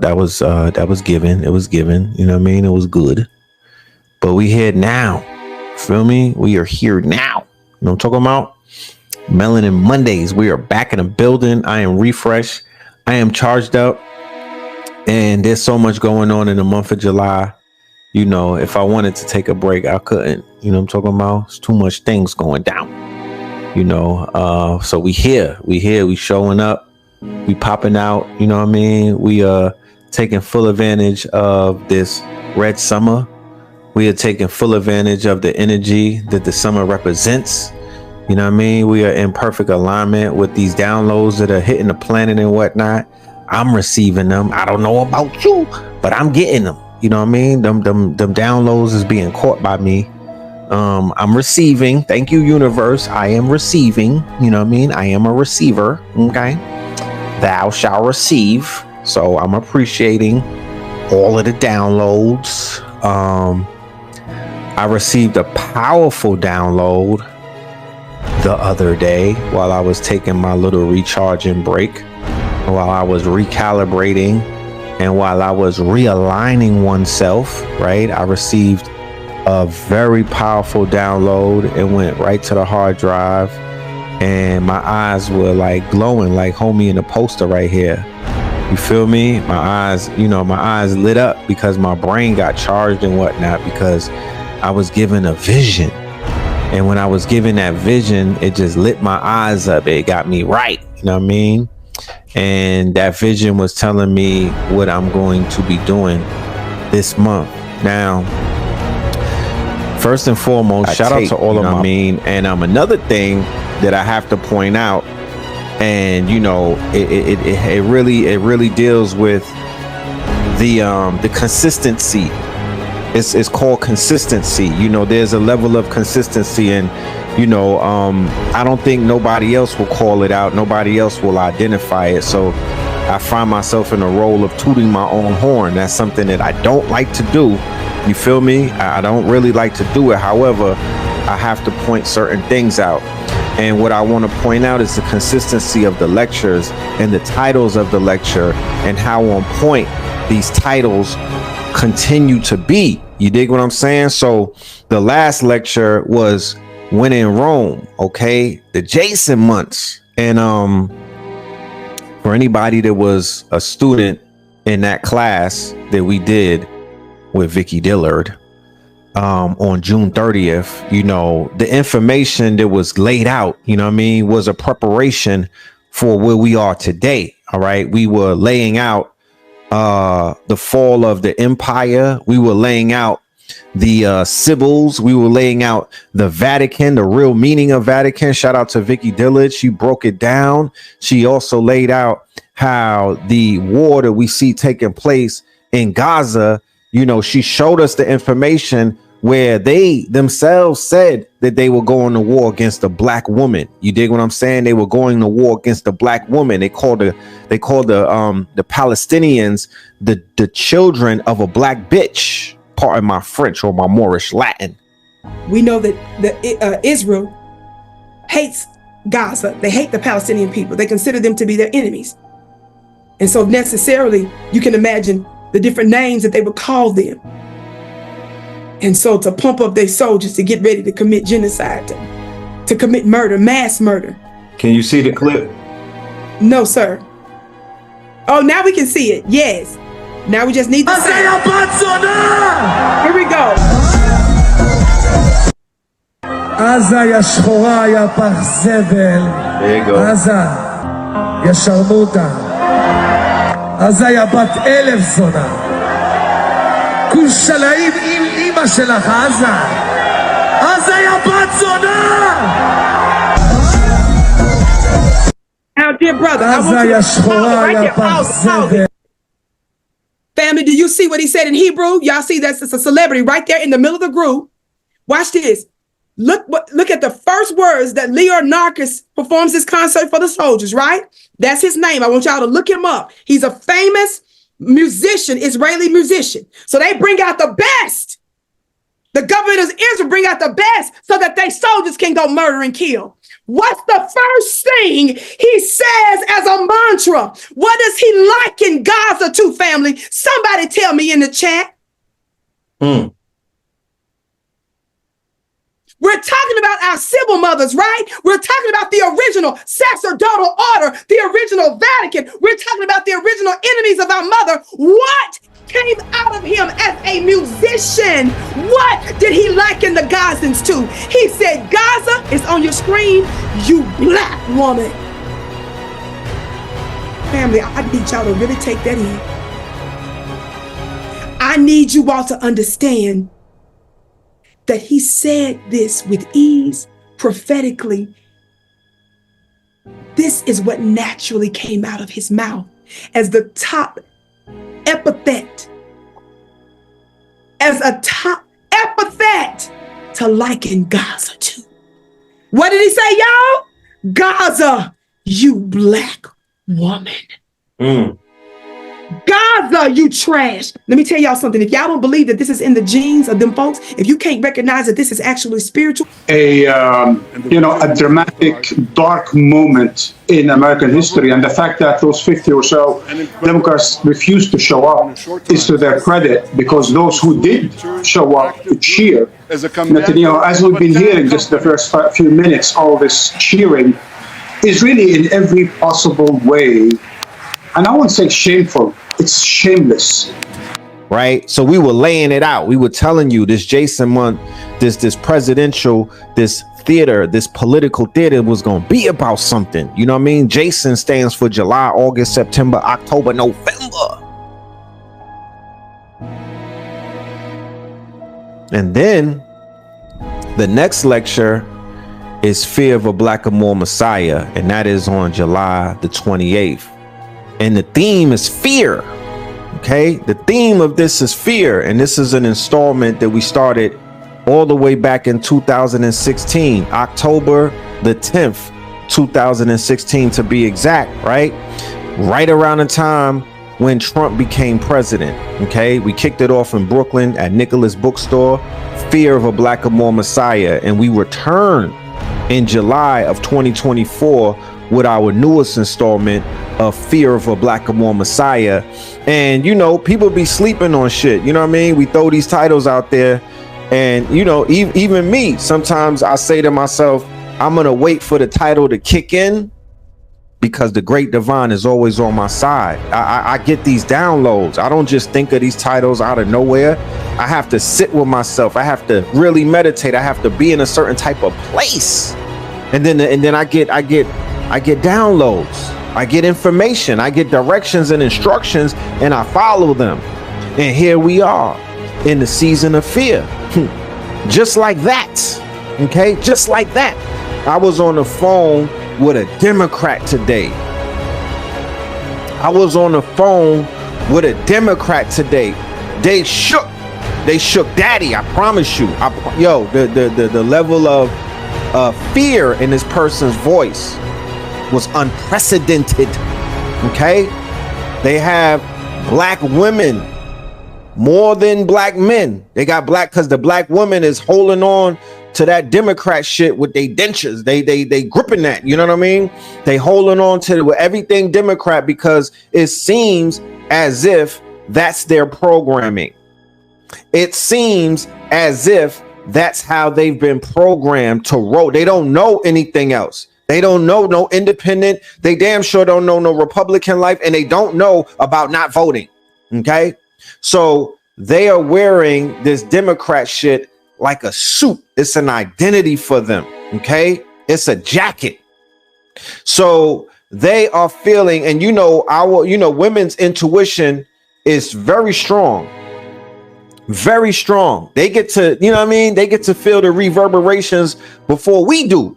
that was given. It was given. You know what I mean? It was good. But we here now. Feel me? We are here now. You know what I'm talking about? Melanin Mondays. We are back in the building. I am refreshed. I am charged up. And there's so much going on in the month of July. You know, if I wanted to take a break, I couldn't. You know what I'm talking about? It's too much things going down. You know, so we here. We showing up. We popping out. You know what I mean? We taking full advantage of this red summer. We are taking full advantage of the energy that the summer represents. You know what I mean? We are in perfect alignment with these downloads that are hitting the planet and whatnot. I'm receiving them. I don't know about you, but I'm getting them. You know what I mean? Them downloads is being caught by me. I'm receiving. Thank you, universe. I am receiving. You know what I mean? I am a receiver. Okay. Thou shalt receive. So I'm appreciating all of the downloads. I received a powerful download the other day while I was taking my little recharging break, while I was recalibrating, and while I was realigning oneself, right? I received a very powerful download. It went right to the hard drive, and my eyes were like glowing, like homie in the poster right here. You feel me? My eyes, you know, my eyes lit up because my brain got charged and whatnot, because I was given a vision. And when I was given that vision, it just lit my eyes up. It got me right. You know what I mean? And that vision was telling me what I'm going to be doing this month. Now, first and foremost, shout out to all of my and another thing that I have to point out, and you know, it really deals with the consistency. It's called consistency. You know, there's a level of consistency, and you know, I don't think nobody else will call it out. Nobody else will identify it. So I find myself in a role of tooting my own horn. That's something that I don't like to do. You feel me? I don't really like to do it. However, I have to point certain things out. And what I want to point out is the consistency of the lectures and the titles of the lecture, and how on point these titles continue to be. You dig what I'm saying? So the last lecture was When in Rome, okay? The Jason months. And for anybody that was a student in that class that we did with Vicky Dillard on June 30th, you know, the information that was laid out, you know what I mean, was a preparation for where we are today. All right. We were laying out the fall of the empire. We were laying out the Sibyls. We were laying out the Vatican, the real meaning of Vatican. Shout out to Vicky Dillard. She broke it down. She also laid out how the war that we see taking place in Gaza, you know, she showed us the information where they themselves said that they were going to war against the black woman. You dig what I'm saying? They were going to war against the black woman. They called the Palestinians the children of a black bitch. Pardon my French or my Moorish Latin. We know that Israel hates Gaza. They hate the Palestinian people. They consider them to be their enemies. And so necessarily you can imagine the different names that they would call them. And so to pump up their soldiers to get ready to commit genocide, to commit murder, mass murder. Can you see the clip? No, sir. Oh, now we can see it. Yes. Now we just need the sound. Here we go. עזה היה שחורה, היה פח זבל. עזה, היה שרמוטה. עזה היה בת 1000 זונה. כושלאים עם אמא שלך, עזה. עזה היה בת זונה. Now, dear brother, I want you to pause it right there. Pause it. Family, do you see what he said in Hebrew? Y'all see that's a celebrity right there in the middle of the group. Watch this. Look at the first words that Leonarchus performs this concert for the soldiers, right? That's his name. I want y'all to look him up. He's a famous musician, Israeli musician. So they bring out the best. The government of Israel bring out the best so that their soldiers can go murder and kill. What's the first thing he says as a mantra? What does he liken Gaza to, family? Somebody tell me in the chat. We're talking about our civil mothers, right? We're talking about the original sacerdotal order, the original Vatican. We're talking about the original enemies of our mother. What came out of him as a musician? What did he liken the Gazans to? He said, Gaza is on your screen, you black woman. Family, I need y'all to really take that in. I need you all to understand that he said this with ease, prophetically. This is what naturally came out of his mouth as the top epithet, to liken Gaza to. What did he say, y'all? Gaza, you black woman. Gaza, you trash. Let me tell y'all something. If y'all don't believe that this is in the genes of them folks, if you can't recognize that this is actually spiritual. A dramatic, dark moment in American history. And the fact that those 50 or so Democrats refused to show up is to their credit, because those who did show up to cheer Netanyahu, as we've been hearing just the first few minutes, all this cheering is really in every possible way. And I won't say shameful, it's shameless. Right? So we were laying it out. We were telling you this Jason month, this presidential, this theater, this political theater was going to be about something. You know what I mean? Jason stands for July, August, September, October, November. And then the next lecture is Fear of a Black or More Messiah. And that is on July the 28th. And the theme is fear. Okay, the theme of this is fear. And this is an installment that we started all the way back in 2016, October the 10th, 2016 to be exact, right? Right around the time when Trump became president. Okay, we kicked it off in Brooklyn at Nicholas Bookstore, Fear of a Black or More Messiah. And we return in July of 2024 with our newest installment of Fear of a Black or More Messiah. And you know, people be sleeping on shit, you know what I mean? We throw these titles out there, and you know, even me, sometimes I say to myself, I'm gonna wait for the title to kick in, because the great divine is always on my side. I get these downloads. I don't just think of these titles out of nowhere. I have to sit with myself. I have to really meditate. I have to be in a certain type of place, and then I get downloads. I get information. I get directions and instructions, and I follow them. And here we are in the season of fear. Just like that. Okay, just like that. I was on the phone with a Democrat today. They shook daddy. I promise you. The level of fear in this person's voice was unprecedented. Okay, they have black women more than black men. They got black because the black woman is holding on to that Democrat shit with their dentures. They gripping that, you know what I mean? They holding on to everything Democrat because it seems as if that's their programming. It seems as if that's how they've been programmed to roll. They don't know anything else. They don't know no independent. They damn sure don't know no Republican life, and they don't know about not voting. Okay, so they are wearing this Democrat shit like a suit. It's an identity for them. Okay, it's a jacket. So they are feeling, and women's intuition is very strong. Very strong. They get to, they get to feel the reverberations before we do.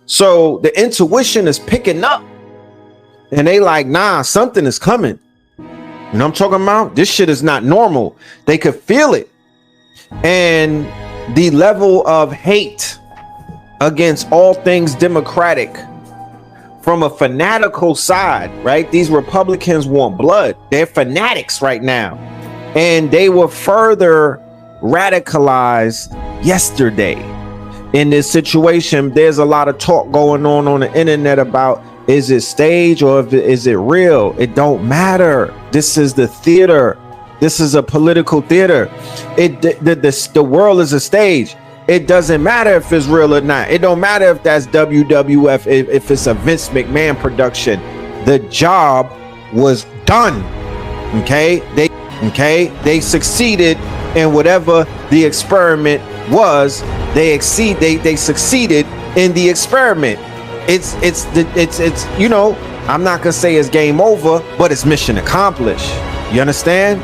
So the intuition is picking up, and they like, nah, something is coming. You know what I'm talking about? This shit is not normal. They could feel it. And the level of hate against all things Democratic from a fanatical side, right? These Republicans want blood. They're fanatics right now. And they were further radicalized yesterday. in this situation, there's a lot of talk going on the internet about, is it stage or is it real? It don't matter. This is the theater. This is a political theater. The world is a stage. It doesn't matter if it's real or not. It don't matter if that's WWF, if it's a Vince McMahon production. The job was done. Okay, they succeeded in whatever the experiment was. They succeeded in the experiment. It's you know, I'm not gonna say it's game over, but it's mission accomplished. You understand?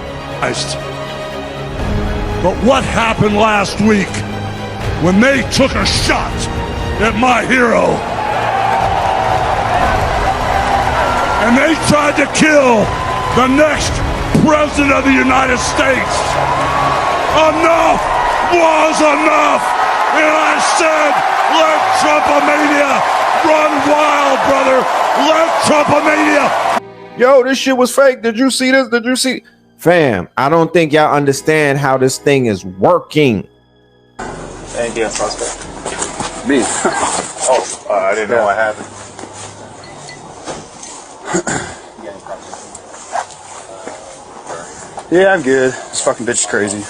But what happened last week when they took a shot at my hero and they tried to kill the next president of the United States? Enough was enough, and I said, let Trumpomania run wild, brother. Let Trumpomania. Yo, this shit was fake. Did you see this? Did you see? Fam, I don't think y'all understand how this thing is working. Anything else, suspect? Me? Oh, I didn't know what happened. Yeah, I'm good. This fucking bitch is crazy.